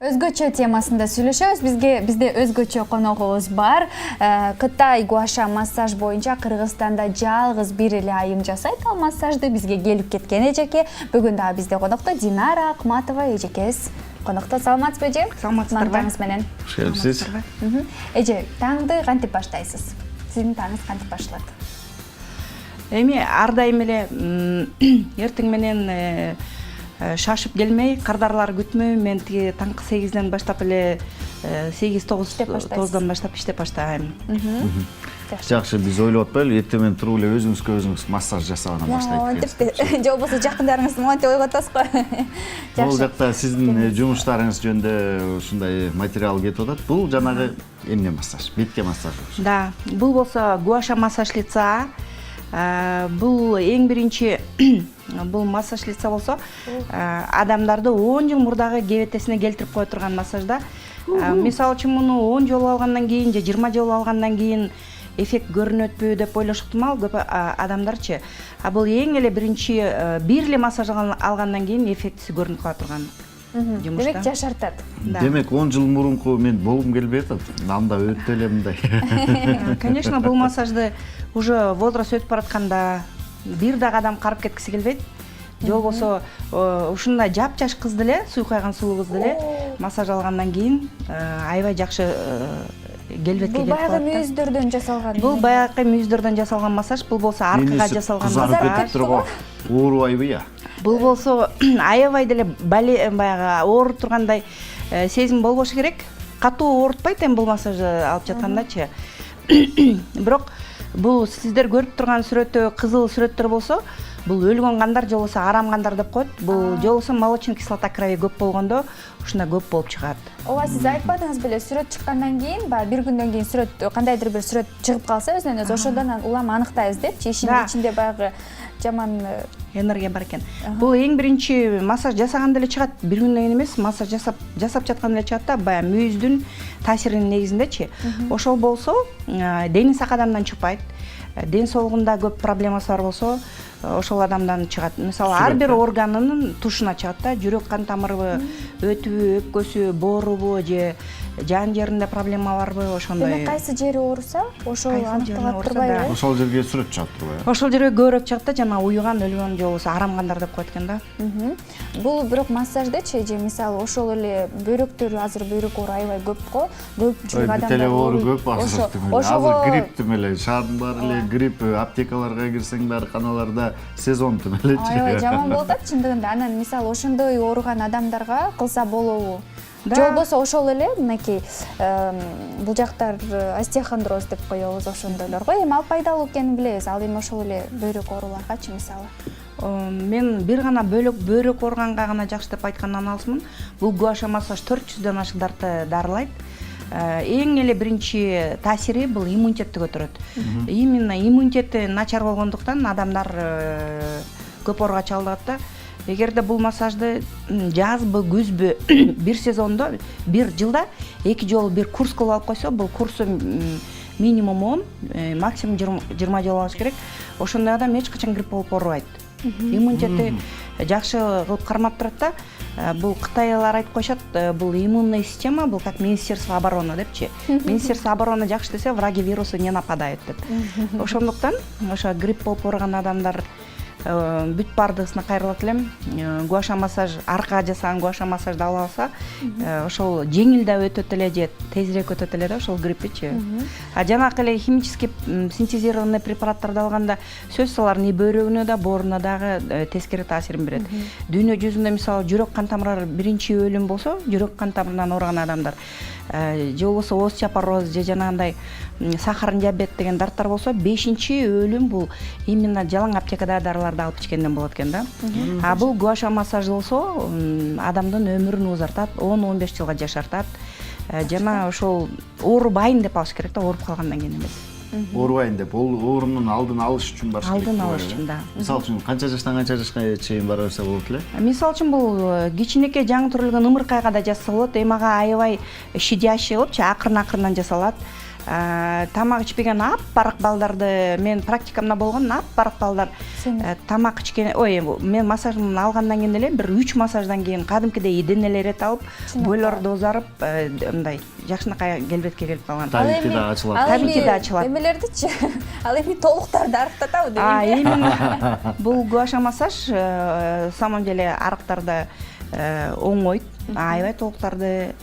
Өзгөчө темасында сүйлөшөбүз. Бизде өзгөчө коногубуз бар. Кытай гуаша массаж боюнча Кыргызстанда жалгыз бир эле айым жасайт ал массажды. Бизге келип кеткен эжеке. Бүгүн дагы бизде конокто Динара Акматова эжекебиз. Конокто саламатсызбы эже? Саламатсыздарбы? Таңыңыз менен. Шелсиз. Эже, таңды кантип баштайсыз? Сиздин таңыңыз кантип башталат? Эми ар дайым эле эртең менен шашып келмей, кардарлар күтмөй, мен тиги таңкы 8ден баштап эле 8-9 баштап иштеп баштайм. Жакшы, биз ойлоп атпайлы, эртең менен туруп эле өзүңүзгө өзүңүз массаж жасагандан баштайт. Же болбосо жакындарыңыз монтип ойготосуз го. Бул жакта сиздин жумуштарыңыз жөнүндө ушундай материал кетип атат. Бул жанагы эмне массаж, бетке массаж. Да, бул болсо гуаша массаж лица. Бул эң биринчи бул массаж лица болсо адамдарды 10 жыл мурдагы кебетесине келтирип кое турган массажда. Мисалы үчүн муну 10 жолу алгандан кийин же 20 жолу алгандан кийин эффект көрүнөтпү деп ойлошуп турмал көп адамдарчы. Бул эң эле биринчи бир эле массаж алгандан кийин эффектиси көрүнүп кала турган. Демек жашартат. Демек 10 жыл мурунку мен болгум келбей атат. Анда өтө эле мындай. Конечно, бул массажды уже возраст өтүп баратканда бир дагы адам карып кеткиси келбейт. Же болбосо ушундай жапжаш кыз деле, суйкайган сулуу кыз деле массаж алгандан кийин аябай жакшы келбетке Бул кетип баягы калат. мүйүздөрдөн жасалган. Бул баягы мүйүздөрдөн жасалган массаж, бул болсо аркага жасалган кызарып массаж. кетип турго оорубайбы я? Бул болсо аябай деле баягы ооруп тургандай сезим болбошу керек. Катуу оорутпайт эми бул массаж алып жаткандачы. Бирок бул сиздер көрүп турган сүрөттө кызыл сүрөттөр болсо, бул өлгөн кандар же болбосо арам кандар деп коет. Бул же болбосо молочный кислота крови көп болгондо ушундай көп болуп чыгат. Ооба, сиз айтпадыңыз беле, сүрөт чыккандан кийин, баягы бир күндөн кийин сүрөт кандайдыр бир сүрөт чыгып калса өзүнөн өзү ошодон улам аныктайбыз депчи, ичинде баягы жаман энергия бар экен. Бул эң биринчи массаж жасаганда эле чыгат. Бир күндөн кийин эмес, массаж жасап жатканда эле чыгат да, баягы мүйүздүн таасиринин негизиндечи. Ошол болсо, дени сак адамдан чыкпайт. Ден соолугунда көп проблемасы бар болсо, ошол адамдан чыгат. Мисалы, ар бир органынын тушуна чыгат да, жүрөк кан тамырыбы, өтүбү, өпкөсү, боорубу же жан жеринде проблема барбы, ошондой. Демек кайсы жери ооруса, ошол аныкталат турбайбы? Ошол жерге сүрөт чыгат турбайбы? Ошол жерге көбүрөөк чыгат да, жана уюган, өлгөн же болбосо арам кандар деп коет экен да. Бул бирок массаждычы, же мисалы ошол эле бөйрөктөр, азыр бөйрөк оору аябай көп го. Көп жүрөк адамдар. Теле оору көп азыр. Ошого грипп тим эле, шаардын баары эле грипп, аптекаларга кирсең дарыканаларда сезон тим элечи. Аябай жаман болуп атат чындыгында. Анан мисалы ошондой ооруган адамдарга кылса болобу? Же болбосо ошол эле мынакей бул жактар остеохондроз деп коебуз, ошондойлор го. Эми ал пайдалуу экенин билебиз. Ал эми ошол эле бөйрөк ооруларгачы мисалы. Мен бир гана бөйрөк ооруганга гана жакшы деп айткандан алысмын. Бул гуаша массаж 400дөн ашык дарылайт. Эң эле биринчи таасири бул иммунитетти көтөрөт. Именно иммунитети начар болгондуктан адамдар көп ооруга чалдыгат да. Эгерде бул массажды жазбы, күзбү бир сезондо, бир жылда 2 жолу бир курс кылып алып койсо, бул курсу минимум 10, максимум 20 жолу алыш керек. Ошондой адам эч качан грипп болуп оорубайт. Иммунитети жакшы кылып кармап турат да. Бул кытайлар айтып коюшат, бул иммунная система, бул как Министерство обороны депчи. Министерство обороны жакшы десе, враги вирусы не нападают деп. Ошондуктан ошо грипп болуп ооруган адамдар бүт бардыгысына кайрылат элем. Гуаша массаж, аркага жасаган гуаша массажды ала алса, ошол жеңил да өтөт эле же тезирээк өтөт эле да ошол гриппичи. Жанакы эле химически синтезированный препараттарды алганда сөзсүз алар не бөйрөгүнө да, бооруна дагы тескери таасирин берет. Дүйнө жүзүндө мисалы жүрөк кан тамыры биринчи өлүм болсо, жүрөк кан тамырынан ооруган адамдар, же болбосо остеопороз же жанагындай сахарный диабет деген дарттар болсо, 5-чи өлүм бул именно жалаң аптекада дарыларды алып ичкенден болот экен да. Бул гуаша массаж болсо, адамдын өмүрүн узартат, 10-15 жылга жашартат. Жана ошол оорубайын деп алыш керек да, ооруп калгандан кийин эмес. Оорубайын деп, ол оорунун алдын алыш үчүн барыш керек. Алдын алыш үчүн да. Мисалы үчүн канча жаштан канча жашка чейин бара берсе болот эле? Мисалы үчүн бул кичинекей жаңы төрөлгөн ымыркайга да жасаса болот. Эми ага аябай щадящий болупчу, акырын-акырынан жасалат. тамак ичпеген аппарак балдарды, мен практикамда болгон аппарак балдар тамак ичкен, мен массажымды алгандан кийин эле бир 3 массаждан кийин кадимкидей денелери эт алып, бойлорду узарып, мындай жакшынакай келбетке келип калган. Табити да ачылат. Табити да ачылат. Эмелердичи? Ал эми толуктарды арыктатабы дейм. Именно бул гуаша массаж самом деле арыктарды оңойт, аябай толуктарды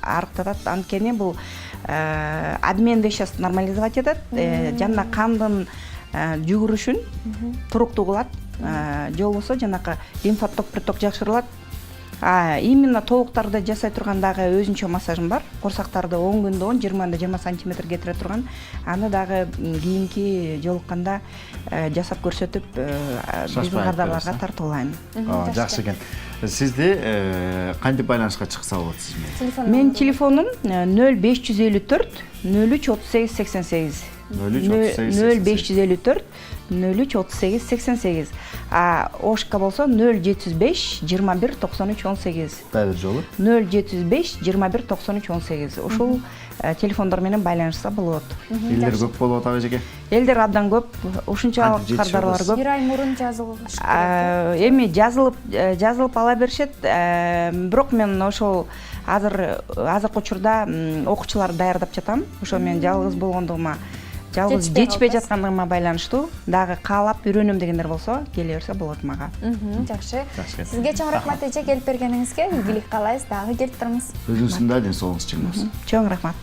арыктатат. Анткени бул обмен веществ нормализовать этет, жана кандын жүгүрүшүн туруктуу кылат, же болбосо жанакы лимфотток приток жакшырылат. Именно толуктарды жасай турган дагы өзүнчө массажым бар. Корсактарды 10 күндө 10, 20 20 сантиметр кетире турган. Аны дагы кийинки жолукканда жасап көрсөтүп, биздин кардарларга тартуулайм. Жакшы экен. Сизди кантип байланышка чыкса болот сизмен? Менин телефонум 0554 03 38 88. 0554 03 38 88. Ошка болсо 0705 21 93 18. Дагы бир жолу. 0705 21 93 18. Ушул телефондор менен байланышса болот. Элдер көп болуп атабы эжеке? Элдер абдан көп, ушунчалык кардарлар көп. Бир ай мурун жазылыш керек. Эми жазылып ала беришет. Бирок мен ошол азыркы учурда окуучуларды даярдап жатам. Ошо мен жалгыз болгондугума, жалгыз жетишпей жаткандыгыма байланыштуу. Дагы каалап үйрөнөм дегендер болсо, келе берсе болот мага. Жакшы. Сизге чоң рахмат эже, келип бергениңизге. Ийгилик каалайбыз, дагы келип турабыз. Өзүңүздүн да ден соолугуңуз чың болсун. Чоң рахмат.